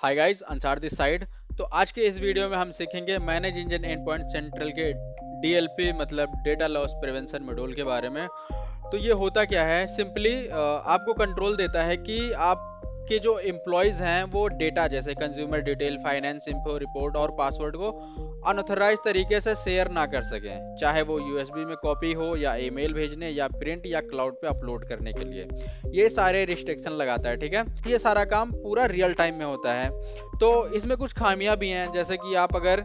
Hi guys, Ansar this side. तो आज के इस वीडियो में हम सीखेंगे manage engine and point central के डीएलपी मतलब डेटा लॉस प्रिवेंशन मॉड्यूल के बारे में। तो ये होता क्या है, सिंपली आपको कंट्रोल देता है कि आपके जो एम्प्लॉयज़ हैं वो डेटा जैसे consumer detail, finance info, report और पासवर्ड को अनऑथराइज तरीके से शेयर ना कर सकें, चाहे वो यूएसबी में कॉपी हो या ईमेल भेजने या प्रिंट या क्लाउड पे अपलोड करने के लिए। ये सारे रिस्ट्रिक्शन लगाता है, ठीक है। ये सारा काम पूरा रियल टाइम में होता है। तो इसमें कुछ खामियां भी हैं, जैसे कि आप अगर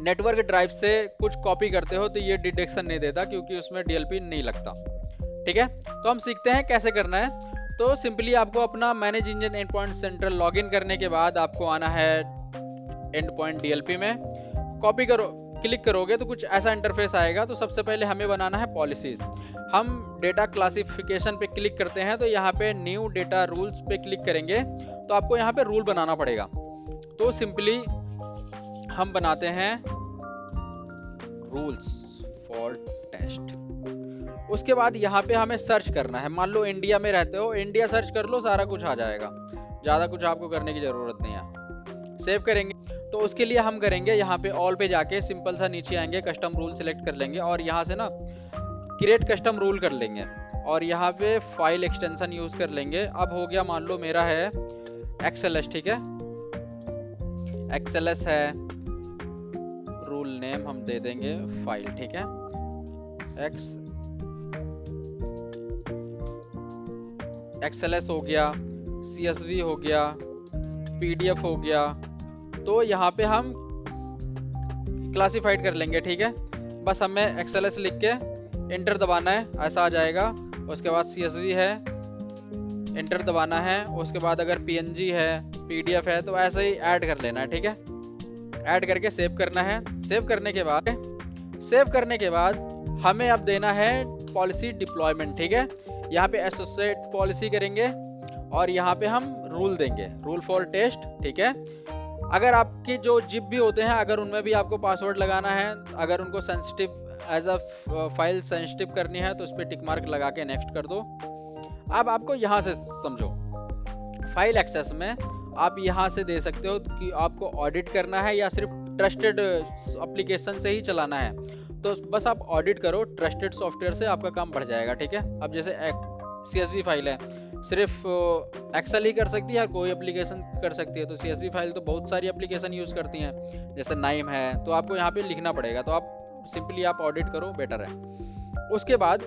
नेटवर्क ड्राइव से कुछ कॉपी करते हो तो ये डिटेक्शन नहीं देता क्योंकि उसमें डीएलपी नहीं लगता, ठीक है। तो हम सीखते हैं कैसे करना है। तो सिंपली आपको अपना manage engine and point central login करने के बाद आपको आना है एंड पॉइंट डीएलपी में। कॉपी करो, क्लिक करोगे तो कुछ ऐसा इंटरफेस आएगा। तो सबसे पहले हमें बनाना है पॉलिसीज। हम डेटा क्लासिफिकेशन पे क्लिक करते हैं तो यहाँ पे न्यू डेटा रूल्स पे क्लिक करेंगे तो आपको यहाँ पे रूल बनाना पड़ेगा। तो सिंपली हम बनाते हैं रूल्स फॉर टेस्ट। उसके बाद यहाँ पे हमें सर्च करना है। मान लो इंडिया में रहते हो, इंडिया सर्च कर लो, सारा कुछ आ जाएगा। ज़्यादा कुछ आपको करने की ज़रूरत नहीं है। सेव करेंगे तो उसके लिए हम करेंगे यहाँ पे ऑल पे जाके सिंपल सा नीचे आएंगे, कस्टम रूल सेलेक्ट कर लेंगे और यहाँ से ना क्रिएट कस्टम रूल कर लेंगे और यहाँ पे फाइल एक्सटेंशन यूज़ कर लेंगे। अब हो गया, मान लो मेरा है एक्सएलएस, ठीक है, एक्सएलएस है। रूल नेम हम दे देंगे फाइल, ठीक है, एक्सएलएस हो गया, सीएसवी हो गया, पीडीएफ हो गया। तो यहाँ पे हम क्लासिफाइड कर लेंगे, ठीक है। बस हमें एक्सएलएस लिख के इंटर दबाना है, ऐसा आ जाएगा। उसके बाद सीएसवी है, इंटर दबाना है। उसके बाद अगर पीएनजी है, पीडीएफ है, तो ऐसे ही ऐड कर लेना है, ठीक है। ऐड करके सेव करना है। सेव करने के बाद हमें अब देना है पॉलिसी डिप्लॉयमेंट, ठीक है। यहाँ पे एसोसिएट पॉलिसी करेंगे और यहाँ पे हम रूल देंगे, रूल फॉर टेस्ट, ठीक है। अगर आपके जो जिप भी होते हैं, अगर उनमें भी आपको पासवर्ड लगाना है, अगर उनको sensitive as a file sensitive करनी है तो उस पर टिक मार्क लगा के नेक्स्ट कर दो। अब आपको यहाँ से समझो, फाइल एक्सेस में आप यहाँ से दे सकते हो कि आपको ऑडिट करना है या सिर्फ ट्रस्टेड एप्लीकेशन से ही चलाना है। तो बस आप ऑडिट करो, ट्रस्टेड सॉफ्टवेयर से आपका काम बढ़ जाएगा, ठीक है। अब जैसे CSV फाइल है, सिर्फ एक्सेल ही कर सकती है, कोई एप्लीकेशन कर सकती है। तो CSV फाइल तो बहुत सारी एप्लीकेशन यूज़ करती हैं, जैसे नाइम है। तो आपको यहाँ पे लिखना पड़ेगा, तो आप सिंपली आप ऑडिट करो, बेटर है। उसके बाद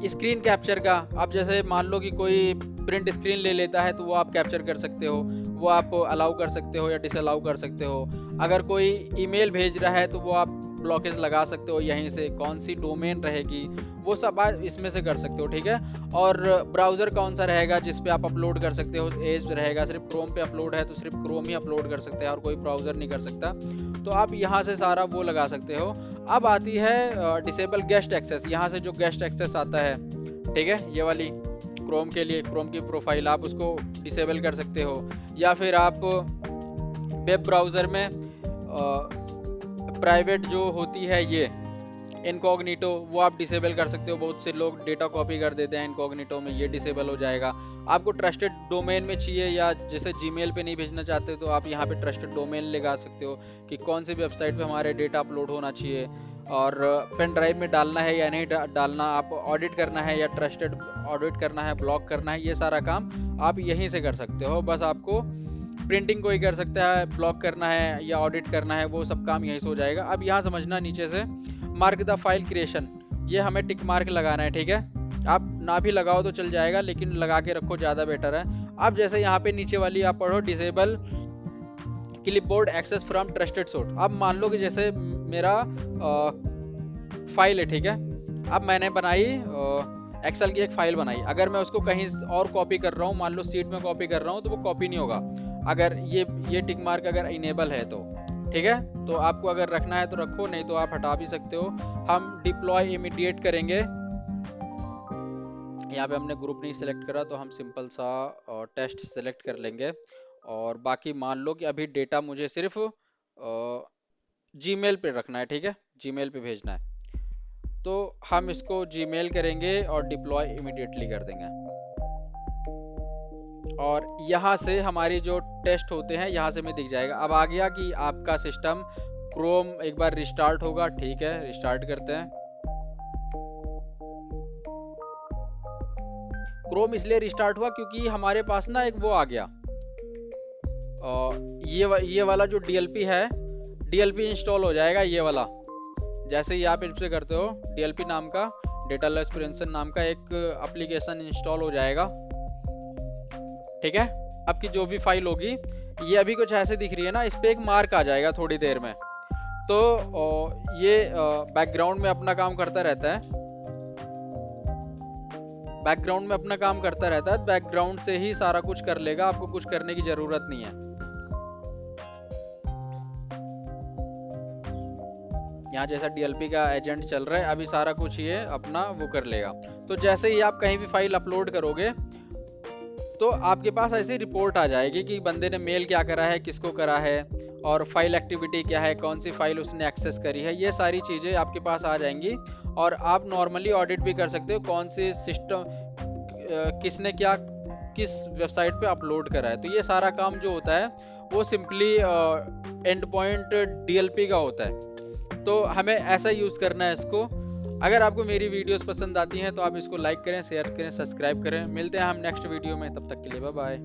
स्क्रीन कैप्चर का, आप जैसे मान लो कि कोई प्रिंट स्क्रीन ले लेता है तो वो आप कैप्चर कर सकते हो, वो आप अलाउ कर सकते हो या डिसअलाउ कर सकते हो। अगर कोई ईमेल भेज रहा है तो वो आप ब्लॉकेज लगा सकते हो, यहीं से कौन सी डोमेन रहेगी वो सब आप इसमें से कर सकते हो, ठीक है। और ब्राउज़र कौन सा रहेगा जिस पे आप अपलोड कर सकते हो, एज रहेगा, सिर्फ क्रोम पे अपलोड है तो सिर्फ क्रोम ही अपलोड कर सकते हैं और कोई ब्राउज़र नहीं कर सकता। तो आप यहाँ से सारा वो लगा सकते हो। अब आती है डिसेबल गेस्ट एक्सेस। यहाँ से जो गेस्ट एक्सेस आता है, ठीक है, ये वाली क्रोम के लिए, क्रोम की प्रोफाइल आप उसको डिसेबल कर सकते हो। या फिर आप वेब ब्राउज़र में प्राइवेट जो होती है ये इनकॉग्निटो, वो आप डिसेबल कर सकते हो। बहुत से लोग डेटा कॉपी कर देते हैं इनकॉग्निटो में, ये डिसेबल हो जाएगा। आपको ट्रस्टेड डोमेन में चाहिए या जैसे जीमेल पे नहीं भेजना चाहते तो आप यहाँ पे ट्रस्टेड डोमेन लगा सकते हो कि कौन सी वेबसाइट पे हमारे डेटा अपलोड होना चाहिए और पेन ड्राइव में डालना है या नहीं डालना, आप ऑडिट करना है या ट्रस्टेड ऑडिट करना है, ब्लॉक करना है, ये सारा काम आप यहीं से कर सकते हो। बस आपको प्रिंटिंग कोई कर सकता है, ब्लॉक करना है या ऑडिट करना है, वो सब काम यहीं से हो जाएगा। अब यहाँ समझना, नीचे से मार्क द फाइल क्रिएशन, ये हमें टिक मार्क लगाना है, ठीक है। आप ना भी लगाओ तो चल जाएगा, लेकिन लगा के रखो, ज़्यादा बेटर है। अब जैसे यहाँ पे नीचे वाली आप पढ़ो, disable clipboard access from trusted source. अब मान लो कि जैसे मेरा फाइल है, ठीक है। अब मैंने बनाई एक्सेल की एक फाइल बनाई, अगर मैं उसको कहीं और कॉपी कर रहा हूँ, मान लो सीट में कॉपी कर रहा हूँ, तो वो कॉपी नहीं होगा अगर ये टिक मार्क अगर इनेबल है तो, ठीक है। तो आपको अगर रखना है तो रखो, नहीं तो आप हटा भी सकते हो। हम डिप्लॉय इमीडिएट करेंगे। यहाँ पे हमने ग्रुप नहीं सिलेक्ट करा तो हम सिंपल सा टेस्ट सिलेक्ट कर लेंगे। और बाकी मान लो कि अभी डेटा मुझे सिर्फ जीमेल पे रखना है, ठीक है, जीमेल पे भेजना है। तो हम इसको जीमेल करेंगे और डिप्लॉय इमीडिएटली कर देंगे। और यहाँ से हमारी जो टेस्ट होते हैं यहाँ से हमें दिख जाएगा। अब आ गया कि आपका सिस्टम क्रोम एक बार रिस्टार्ट होगा। ठीक है, रिस्टार्ट करते हैं। क्रोम इसलिए रिस्टार्ट हुआ क्योंकि हमारे पास ना एक वो आ गया, ये वाला जो DLP है, DLP इंस्टॉल हो जाएगा ये वाला। जैसे ही आप इस पे करते हो, DLP नाम का, डेटा लॉस प्रिवेंशन नाम का एक एप्लीकेशन इंस्टॉल हो जाएगा। ठीक है, आपकी जो भी फाइल होगी, ये अभी कुछ ऐसे दिख रही है ना, इस पे एक मार्क आ जाएगा थोड़ी देर में। तो ये बैकग्राउंड में अपना काम करता रहता है, बैकग्राउंड में अपना काम करता रहता है, बैकग्राउंड से ही सारा कुछ कर लेगा, आपको कुछ करने की जरूरत नहीं है। यहाँ जैसा DLP का एजेंट चल रहा है, अभी सारा कुछ ये अपना वो कर लेगा। तो जैसे ही आप कहीं भी फाइल अपलोड करोगे तो आपके पास ऐसी रिपोर्ट आ जाएगी कि बंदे ने मेल क्या करा है, किसको करा है, और फाइल एक्टिविटी क्या है, कौन सी फाइल उसने एक्सेस करी है, ये सारी चीज़ें आपके पास आ जाएंगी। और आप नॉर्मली ऑडिट भी कर सकते हो कौन सी सिस्टम किसने क्या किस वेबसाइट पे अपलोड करा है। तो ये सारा काम जो होता है वो सिंपली एंड पॉइंट DLP का होता है। तो हमें ऐसा यूज़ करना है इसको। अगर आपको मेरी वीडियोस पसंद आती हैं तो आप इसको लाइक करें, शेयर करें, सब्सक्राइब करें। मिलते हैं हम नेक्स्ट वीडियो में, तब तक के लिए बाय बाय।